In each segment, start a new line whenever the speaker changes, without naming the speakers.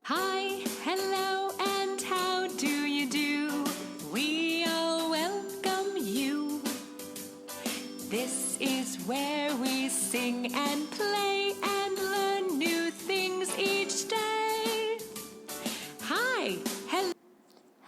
Hi, hello, and how do you do? We all welcome you. This is where we sing and play and learn new things each day. Hi, hello.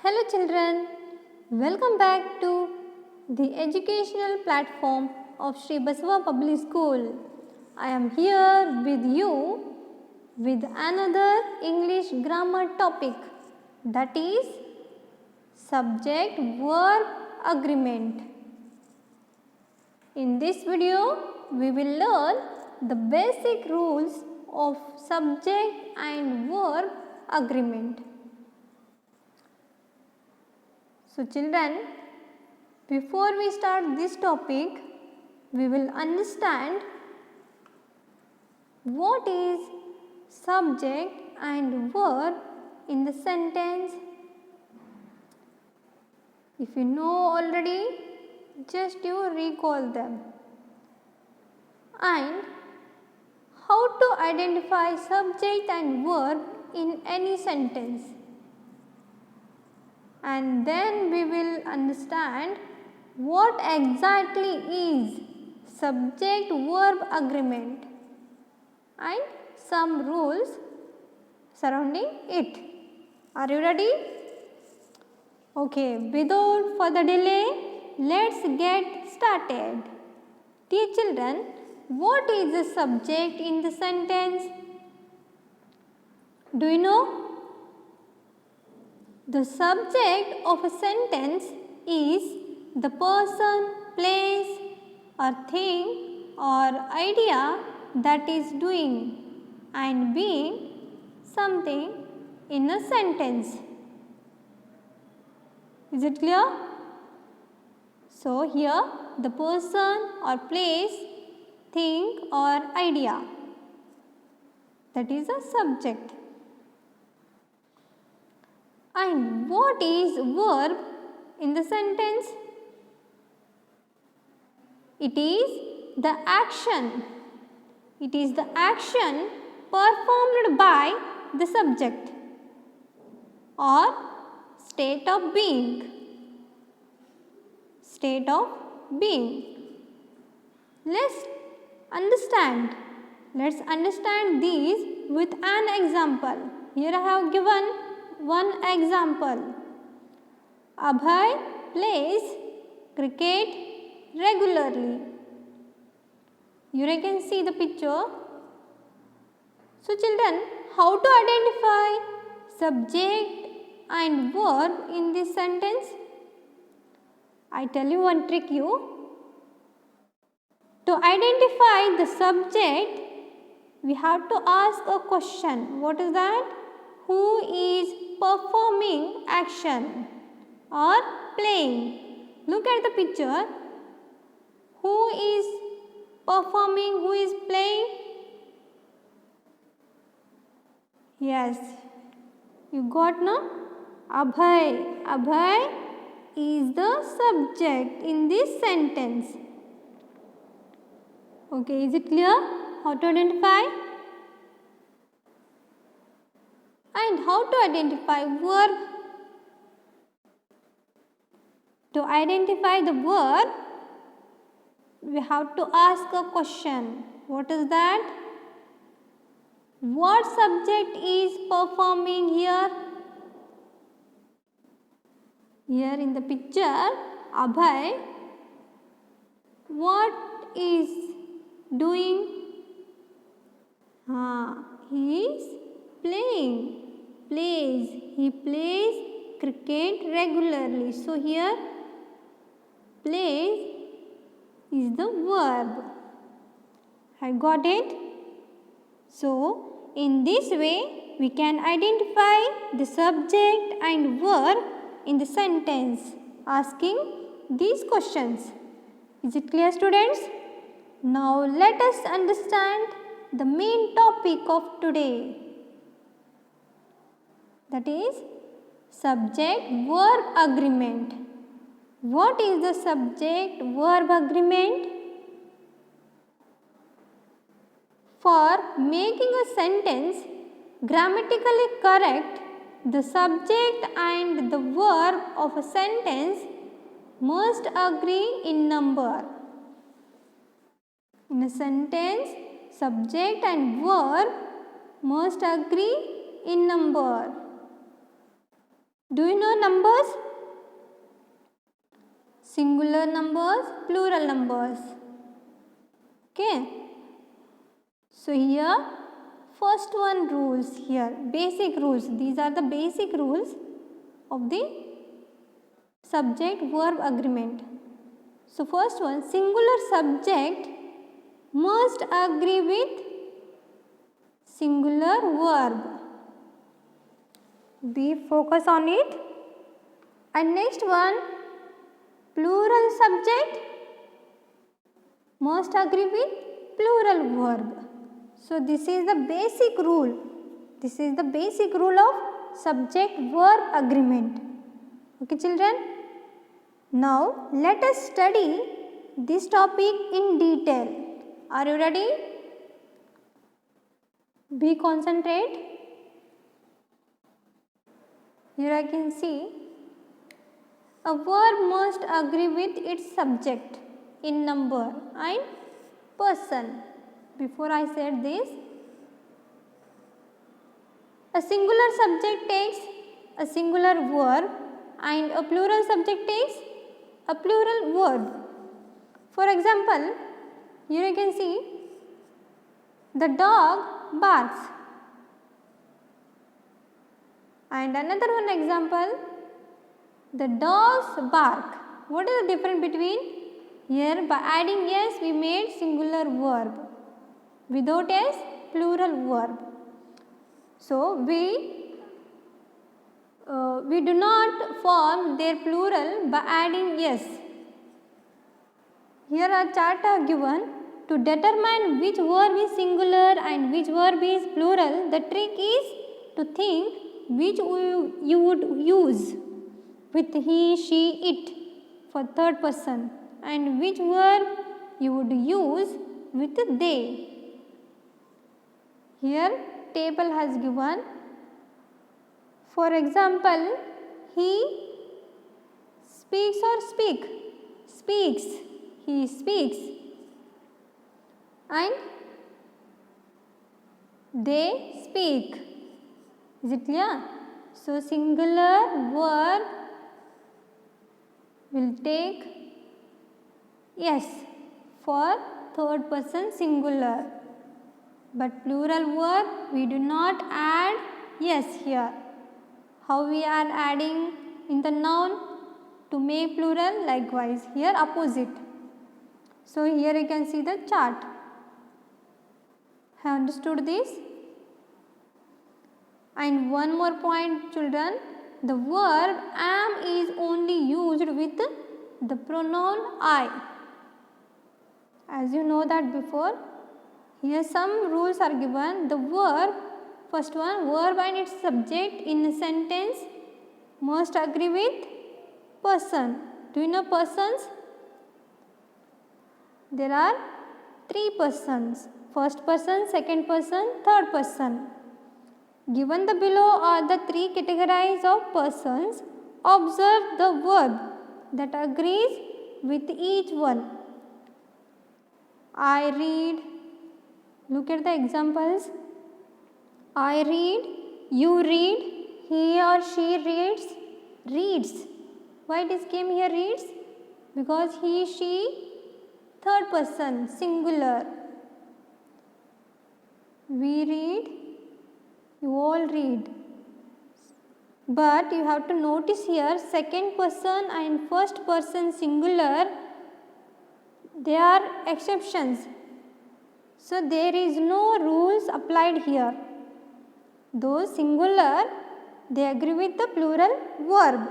Hello children, welcome back to the educational platform of Sri Basava Public School. I am here with you with another English grammar topic, that is subject verb agreement. In this video, we will learn the basic rules of subject and verb agreement. So children, before we start this topic, we will understand what is subject and verb in the sentence. If you know already, just you recall them. And how to identify subject and verb in any sentence. And then we will understand what exactly is subject verb agreement and some rules surrounding it. Are you ready? Okay, without further delay, let's get started. Dear children, what is the subject in the sentence? Do you know? The subject of a sentence is the person, place or thing or idea that is doing and being something in a sentence. Is it clear? So here the person or place, thing or idea, that is a subject. And what is verb in the sentence? It is the action. It is the action performed by the subject or state of being. State of being. Let's understand these with an example. Here I have given one example. Abhay plays cricket regularly. You can see the picture. So children, how to identify subject and verb in this sentence? I tell you one trick you. To identify the subject, we have to ask a question. What is that? Who is performing action or playing? Look at the picture. Who is performing? Who is playing? Yes, you got no? Abhay. Abhay is the subject in this sentence. Okay, is it clear how to identify? And how to identify verb? To identify the verb, we have to ask a question. What is that? What subject is performing here? Here in the picture, Abhay, what is doing? He is playing. He plays cricket regularly. So here plays is the verb. I got it? So in this way we can identify the subject and verb in the sentence asking these questions. Is it clear, students? Now let us understand the main topic of today, that is subject verb agreement. What is the subject verb agreement? For making a sentence, grammatically correct, the subject and the verb of a sentence must agree in number. In a sentence, subject and verb must agree in number. Do you know numbers? Singular numbers, plural numbers. Okay. So here first one rules here, basic rules. These are the basic rules of the subject verb agreement. So first one, singular subject must agree with singular verb. Be focus on it. And next one, plural subject must agree with plural verb. So this is the basic rule. This is the basic rule of subject verb agreement. Okay children. Now let us study this topic in detail. Are you ready? Be concentrate. Here I can see a verb must agree with its subject in number and person. Before I said this, a singular subject takes a singular verb and a plural subject takes a plural verb. For example, here you can see the dog barks. And another one example, the dogs bark. What is the difference between here? By adding s we made singular verb, without s plural verb. So we do not form their plural by adding s. Here a chart are given. To determine which verb is singular and which verb is plural, the trick is to think which you would use with he, she, it for third person and which verb you would use with they. Here table has given. For example, he speaks or speak? Speaks. He speaks. And they speak. Is it clear? So singular verb will take yes for third person singular, but plural verb we do not add yes here. How we are adding in the noun to make plural? Likewise here opposite. So here you can see the chart. Have understood this? And one more point children, the verb am is only used with the pronoun I. As you know that before, here some rules are given. The verb, first one, verb and its subject in a sentence must agree with person. Do you know persons? There are three persons. First person, second person, third person. Given the below are the three categories of persons. Observe the verb that agrees with each one. I read. Look at the examples. I read, you read, he or she reads, reads. Why it is came here reads? Because he, she, third person, singular. We read, you all read. But you have to notice here second person and first person singular, they are exceptions. So there is no rules applied here. Though singular, they agree with the plural verb.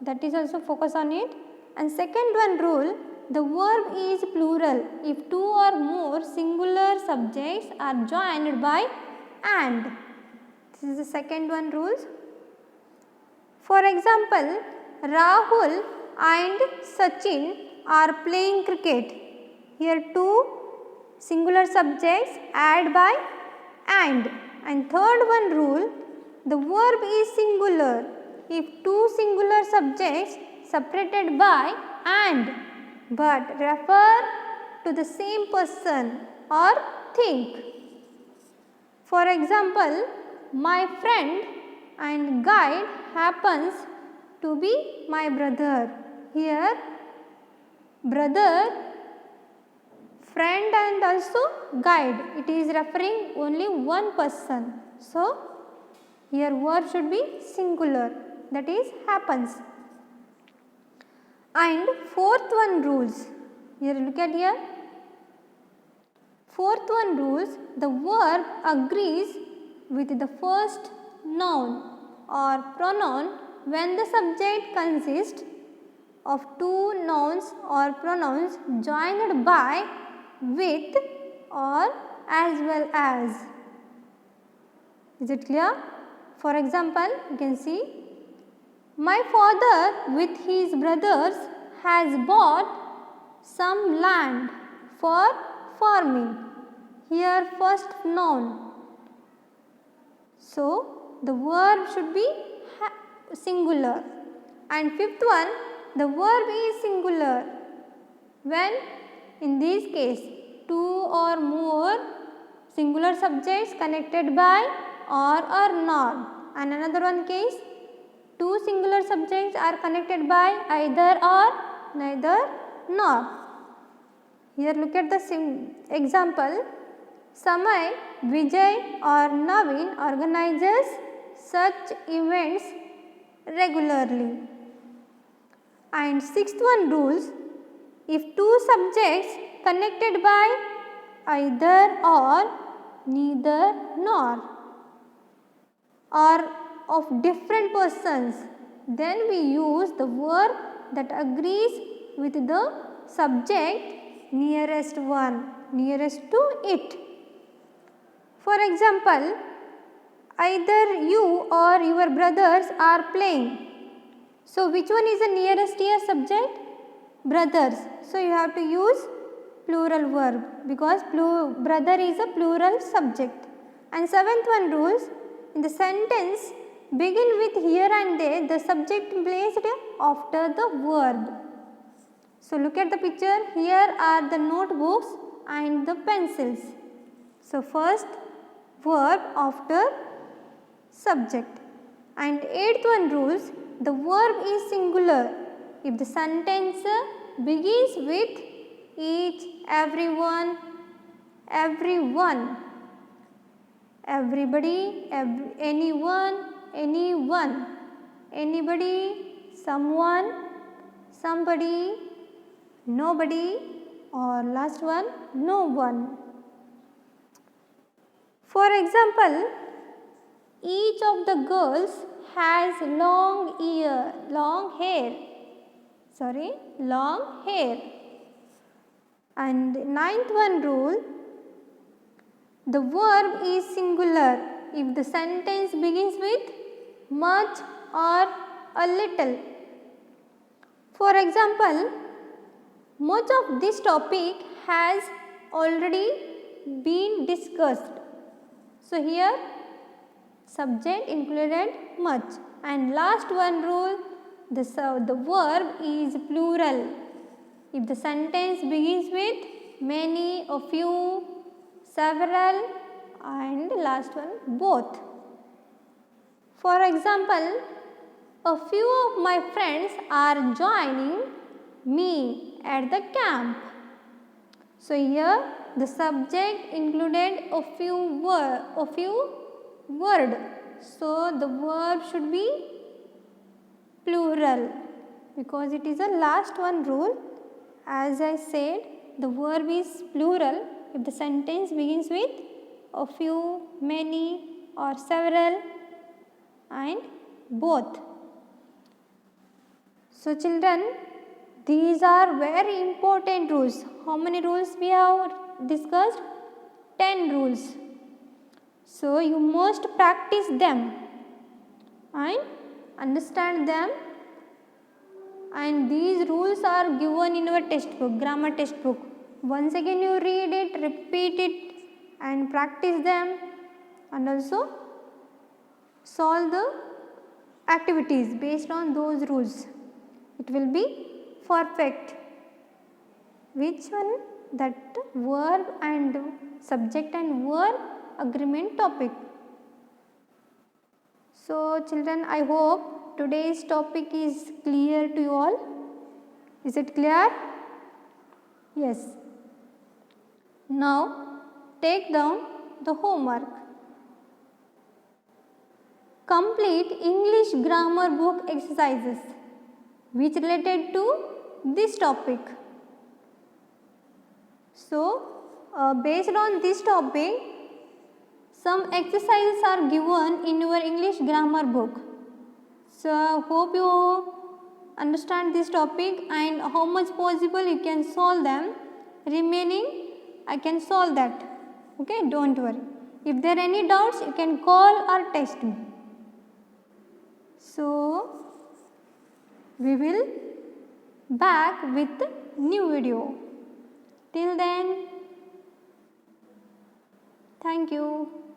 That is also focus on it. And second one rule, the verb is plural if two or more singular subjects are joined by and. This is the second one rules. For example, Rahul and Sachin are playing cricket. Here two singular subjects add by and And third one rule, the verb is singular if two singular subjects separated by and but refer to the same person or thing. For example, my friend and guide happens to be my brother. Here, brother, friend and also guide. It is referring only one person. So, here verb should be singular, that is happens. And fourth one rules. Here look at here. Fourth one rules, the verb agrees with the first noun or pronoun when the subject consists of two nouns or pronouns joined by, with or as well as. Is it clear? For example, you can see, my father with his brothers has bought some land for farming. Here first noun. So, the verb should be singular. And fifth one, the verb is singular when in this case two or more singular subjects connected by or not. And another one case, two singular subjects are connected by either or, neither nor. Here look at the example. Samay, Vijay or Naveen organizes such events regularly. And sixth one rules, if two subjects connected by either or, neither nor, are of different persons, then we use the verb that agrees with the subject nearest one, nearest to it. For example, either you or your brothers are playing. So, which one is the nearest here subject? Brothers. So, you have to use plural verb because brother is a plural subject. And seventh one rules, in the sentence begin with here and there, the subject placed after the verb. So, look at the picture. Here are the notebooks and the pencils. So, first verb after subject. And eighth one rules, the verb is singular if the sentence begins with each, everyone, everyone, everybody, anyone, anyone, anybody, someone, somebody, nobody, or last one, no one. For example, each of the girls has long hair. And ninth one rule, the verb is singular if the sentence begins with much or a little. For example, much of this topic has already been discussed. So, here subject included much. And last one rule, the verb is plural if the sentence begins with many, a few, several, and last one both. For example, a few of my friends are joining me at the camp. So, here the subject included a few word. So, the verb should be plural because it is a last one rule. As I said, the verb is plural if the sentence begins with a few, many, or several, and both. So, children, these are very important rules. How many rules we have discussed? 10 rules. So, you must practice them and understand them, and these rules are given in your textbook, grammar textbook. Once again you read it, repeat it and practice them, and and also solve the activities based on those rules. It will be perfect. Which one? That verb and subject and verb agreement topic. So children, I hope today's topic is clear to you all. Is it clear? Yes. Now take down the homework. Complete English grammar book exercises which related to this topic. So based on this topic, some exercises are given in your English grammar book. So I hope you understand this topic and how much possible you can solve them. Remaining I can solve that. Okay, don't worry. If there are any doubts, you can call or text me. So we will back with new video. Till then, thank you.